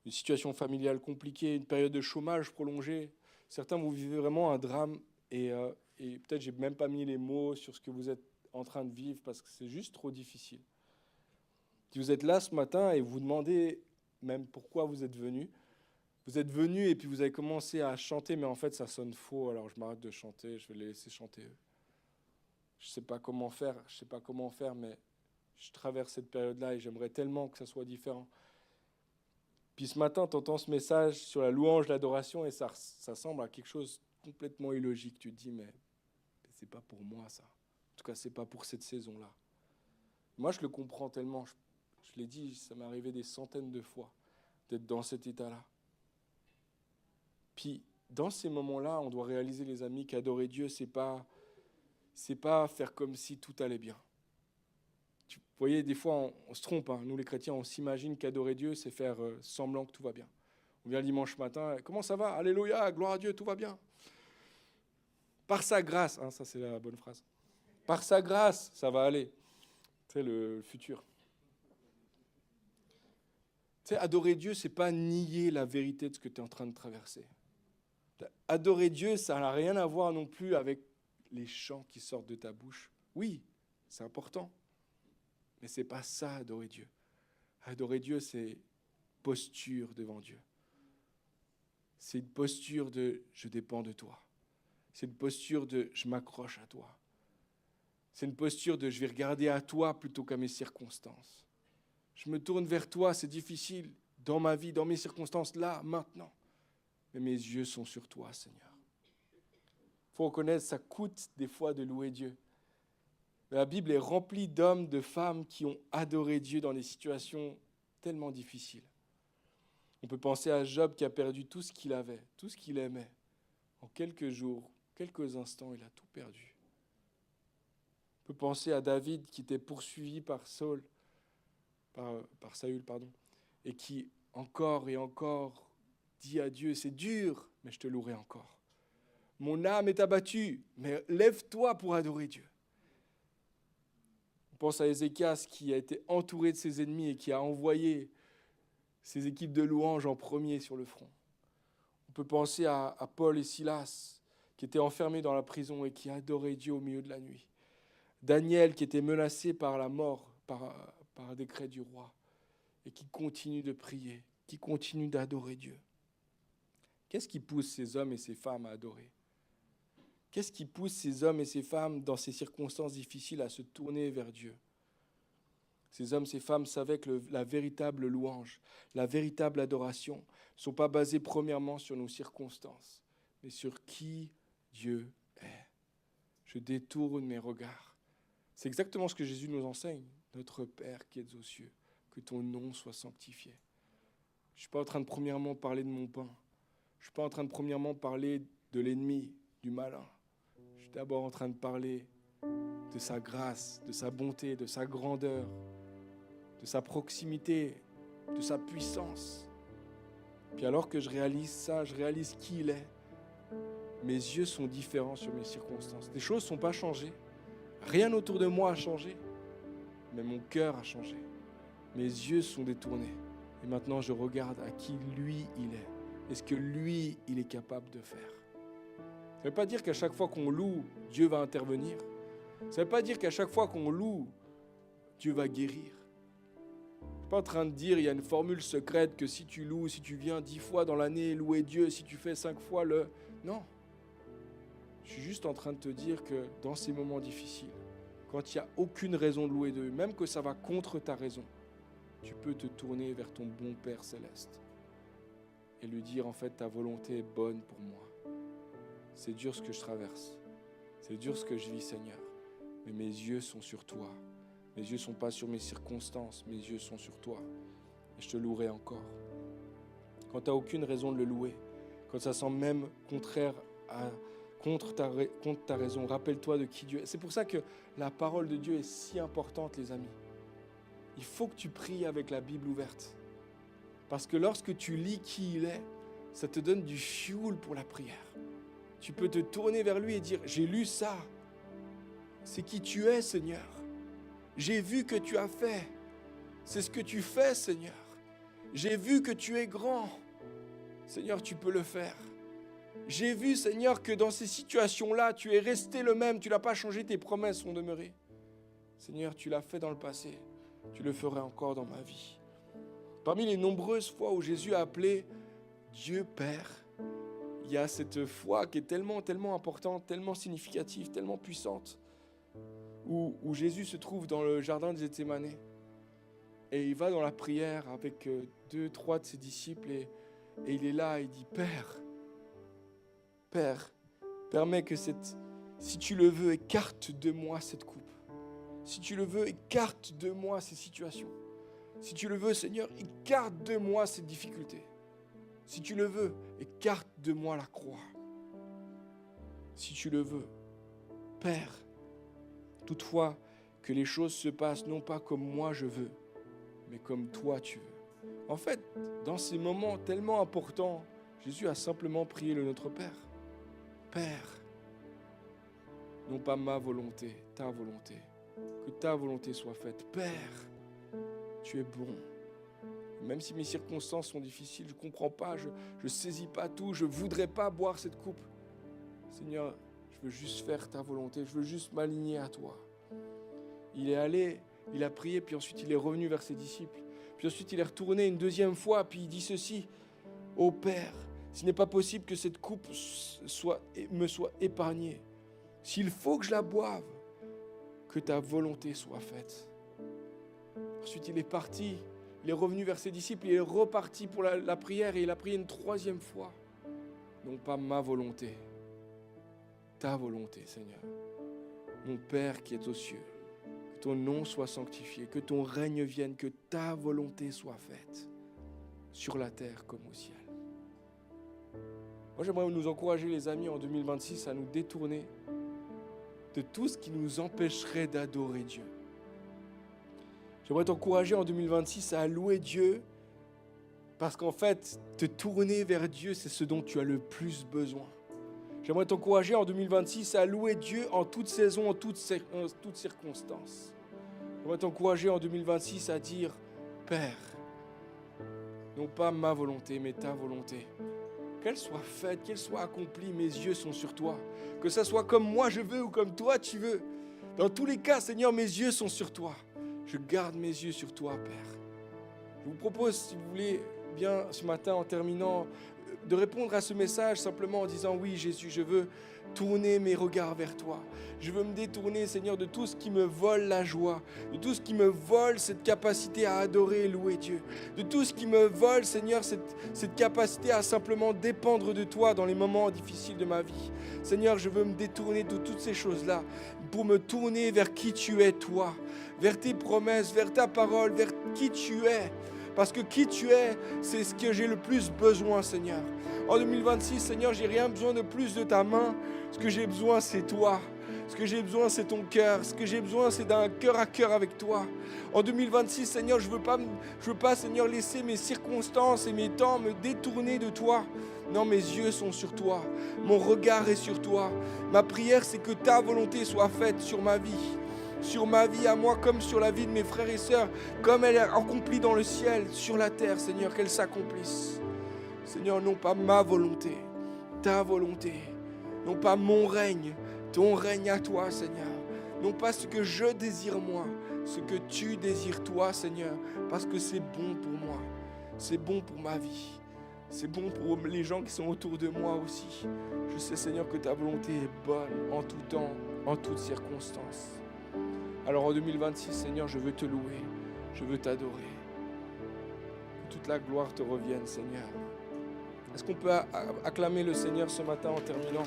une situation familiale compliquée, une période de chômage prolongée. Certains, vous vivez vraiment un drame et peut-être j'ai même pas mis les mots sur ce que vous êtes en train de vivre parce que c'est juste trop difficile. Si vous êtes là ce matin et vous vous demandez même pourquoi vous êtes venu et puis vous avez commencé à chanter, mais en fait ça sonne faux, alors je m'arrête de chanter, je vais les laisser chanter eux. Je sais pas comment faire, mais je traverse cette période-là et j'aimerais tellement que ça soit différent. Puis ce matin, tu entends ce message sur la louange, l'adoration, et ça semble à quelque chose de complètement illogique. Tu te dis, mais c'est pas pour moi ça. En tout cas, c'est pas pour cette saison-là. Moi, je le comprends tellement. Je l'ai dit, ça m'est arrivé des centaines de fois d'être dans cet état-là. Puis, dans ces moments-là, on doit réaliser, les amis, qu'adorer Dieu, c'est pas faire comme si tout allait bien. Vous voyez, des fois, on se trompe. Hein. Nous, les chrétiens, on s'imagine qu'adorer Dieu, c'est faire semblant que tout va bien. On vient le dimanche matin, comment ça va? Alléluia, gloire à Dieu, tout va bien. Par sa grâce, hein, ça c'est la bonne phrase. Par sa grâce, ça va aller. C'est le futur. Tu sais, adorer Dieu, c'est pas nier la vérité de ce que tu es en train de traverser. Adorer Dieu, ça n'a rien à voir non plus avec les chants qui sortent de ta bouche. Oui, c'est important. Mais ce n'est pas ça, adorer Dieu. Adorer Dieu, c'est posture devant Dieu. C'est une posture de « je dépends de toi ». C'est une posture de « je m'accroche à toi ». C'est une posture de « je vais regarder à toi plutôt qu'à mes circonstances ». Je me tourne vers toi, c'est difficile dans ma vie, dans mes circonstances, là, maintenant. Mais mes yeux sont sur toi, Seigneur. Il faut reconnaître, ça coûte des fois de louer Dieu. Mais la Bible est remplie d'hommes, de femmes qui ont adoré Dieu dans des situations tellement difficiles. On peut penser à Job qui a perdu tout ce qu'il avait, tout ce qu'il aimait. En quelques jours, quelques instants, il a tout perdu. On peut penser à David qui était poursuivi par Saül, et qui encore et encore dit à Dieu, c'est dur, mais je te louerai encore. Mon âme est abattue, mais lève-toi pour adorer Dieu. On pense à Ézéchias qui a été entouré de ses ennemis et qui a envoyé ses équipes de louanges en premier sur le front. On peut penser à Paul et Silas qui était enfermé dans la prison et qui adorait Dieu au milieu de la nuit. Daniel qui était menacé par la mort, par un décret du roi, et qui continue de prier, qui continue d'adorer Dieu. Qu'est-ce qui pousse ces hommes et ces femmes à adorer ? Qu'est-ce qui pousse ces hommes et ces femmes dans ces circonstances difficiles à se tourner vers Dieu ? Ces hommes, ces femmes savaient que la véritable louange, la véritable adoration ne sont pas basées premièrement sur nos circonstances, mais sur qui Dieu est. Je détourne mes regards. C'est exactement ce que Jésus nous enseigne. Notre Père qui es aux cieux, que ton nom soit sanctifié. Je ne suis pas en train de premièrement parler de mon pain. Je ne suis pas en train de premièrement parler de l'ennemi, du malin. Je suis d'abord en train de parler de sa grâce, de sa bonté, de sa grandeur, de sa proximité, de sa puissance. Puis alors que je réalise ça, je réalise qui il est. Mes yeux sont différents sur mes circonstances. Les choses ne sont pas changées. Rien autour de moi a changé. Mais mon cœur a changé. Mes yeux sont détournés. Et maintenant, je regarde à qui lui, il est. Et ce que lui, il est capable de faire. Ça ne veut pas dire qu'à chaque fois qu'on loue, Dieu va intervenir. Ça ne veut pas dire qu'à chaque fois qu'on loue, Dieu va guérir. Je ne suis pas en train de dire, il y a une formule secrète que si tu loues, si tu viens 10 fois dans l'année louer Dieu, si tu fais 5 fois le... Non. Je suis juste en train de te dire que dans ces moments difficiles, quand il n'y a aucune raison de louer Dieu, même que ça va contre ta raison, tu peux te tourner vers ton bon Père céleste et lui dire, en fait, ta volonté est bonne pour moi. C'est dur ce que je traverse. C'est dur ce que je vis, Seigneur. Mais mes yeux sont sur toi. Mes yeux ne sont pas sur mes circonstances. Mes yeux sont sur toi. Et je te louerai encore. Quand tu n'as aucune raison de le louer, quand ça semble même contre ta raison, rappelle-toi de qui Dieu est. C'est pour ça que la parole de Dieu est si importante, les amis. Il faut que tu pries avec la Bible ouverte. Parce que lorsque tu lis qui il est, ça te donne du fuel pour la prière. Tu peux te tourner vers lui et dire, j'ai lu ça. C'est qui tu es, Seigneur. J'ai vu que tu as fait. C'est ce que tu fais, Seigneur. J'ai vu que tu es grand. Seigneur, tu peux le faire. J'ai vu, Seigneur, que dans ces situations-là, tu es resté le même. Tu n'as pas changé, tes promesses sont demeurées. Seigneur, tu l'as fait dans le passé. Tu le ferais encore dans ma vie. Parmi les nombreuses fois où Jésus a appelé Dieu Père, il y a cette foi qui est tellement, tellement importante, tellement significative, tellement puissante, où Jésus se trouve dans le jardin de Gethsémane et il va dans la prière avec 2, 3 de ses disciples et il est là, il dit « Père, permets que si tu le veux, écarte de moi cette coupe. Si tu le veux, écarte de moi ces situations. Si tu le veux, Seigneur, écarte de moi cette difficulté. Si tu le veux, écarte de moi la croix. Si tu le veux, Père, toutefois, que les choses se passent non pas comme moi je veux, mais comme toi tu veux. » En fait, dans ces moments tellement importants, Jésus a simplement prié le Notre Père. Père, non pas ma volonté, ta volonté. Que ta volonté soit faite. Père, tu es bon. Même si mes circonstances sont difficiles, je ne comprends pas, je ne saisis pas tout, je ne voudrais pas boire cette coupe. Seigneur, je veux juste faire ta volonté, je veux juste m'aligner à toi. Il est allé, il a prié, puis ensuite il est revenu vers ses disciples. Puis ensuite il est retourné une deuxième fois, puis il dit ceci, « Ô Père, s'il n'est pas possible que cette coupe me soit épargnée, s'il faut que je la boive, que ta volonté soit faite. » Ensuite il est parti, il est revenu vers ses disciples, il est reparti pour la prière et il a prié une troisième fois. Non pas ma volonté, ta volonté, Seigneur. Mon Père qui est aux cieux, que ton nom soit sanctifié, que ton règne vienne, que ta volonté soit faite, sur la terre comme au ciel. Moi, j'aimerais nous encourager, les amis, en 2026, à nous détourner de tout ce qui nous empêcherait d'adorer Dieu. J'aimerais t'encourager en 2026 à louer Dieu parce qu'en fait, te tourner vers Dieu, c'est ce dont tu as le plus besoin. J'aimerais t'encourager en 2026 à louer Dieu en toute saison, en toutes circonstances. J'aimerais t'encourager en 2026 à dire « Père, non pas ma volonté, mais ta volonté. » qu'elle soit faite, qu'elle soit accomplie, mes yeux sont sur toi. Que ça soit comme moi je veux ou comme toi tu veux. Dans tous les cas, Seigneur, mes yeux sont sur toi. Je garde mes yeux sur toi, Père. Je vous propose, si vous voulez, bien ce matin, en terminant, de répondre à ce message simplement en disant « Oui, Jésus, je veux tourner mes regards vers toi. Je veux me détourner, Seigneur, de tout ce qui me vole la joie, de tout ce qui me vole cette capacité à adorer et louer Dieu, de tout ce qui me vole, Seigneur, cette capacité à simplement dépendre de toi dans les moments difficiles de ma vie. Seigneur, je veux me détourner de toutes ces choses-là pour me tourner vers qui tu es, toi, vers tes promesses, vers ta parole, vers qui tu es. Parce que qui tu es, c'est ce que j'ai le plus besoin, Seigneur. En 2026, Seigneur, j'ai rien besoin de plus de ta main. Ce que j'ai besoin, c'est toi. Ce que j'ai besoin, c'est ton cœur. Ce que j'ai besoin, c'est d'un cœur à cœur avec toi. En 2026, Seigneur, je veux pas, Seigneur, laisser mes circonstances et mes temps me détourner de toi. Non, mes yeux sont sur toi. Mon regard est sur toi. Ma prière, c'est que ta volonté soit faite sur ma vie. Sur ma vie à moi comme sur la vie de mes frères et sœurs, comme elle est accomplie dans le ciel, sur la terre, Seigneur, qu'elle s'accomplisse. Seigneur, non pas ma volonté, ta volonté, non pas mon règne, ton règne à toi, Seigneur, non pas ce que je désire moi, ce que tu désires toi, Seigneur, parce que c'est bon pour moi, c'est bon pour ma vie, c'est bon pour les gens qui sont autour de moi aussi. Je sais, Seigneur, que ta volonté est bonne en tout temps, en toutes circonstances. Alors en 2026, Seigneur, je veux te louer, je veux t'adorer. Que toute la gloire te revienne, Seigneur. Est-ce qu'on peut acclamer le Seigneur ce matin en terminant ?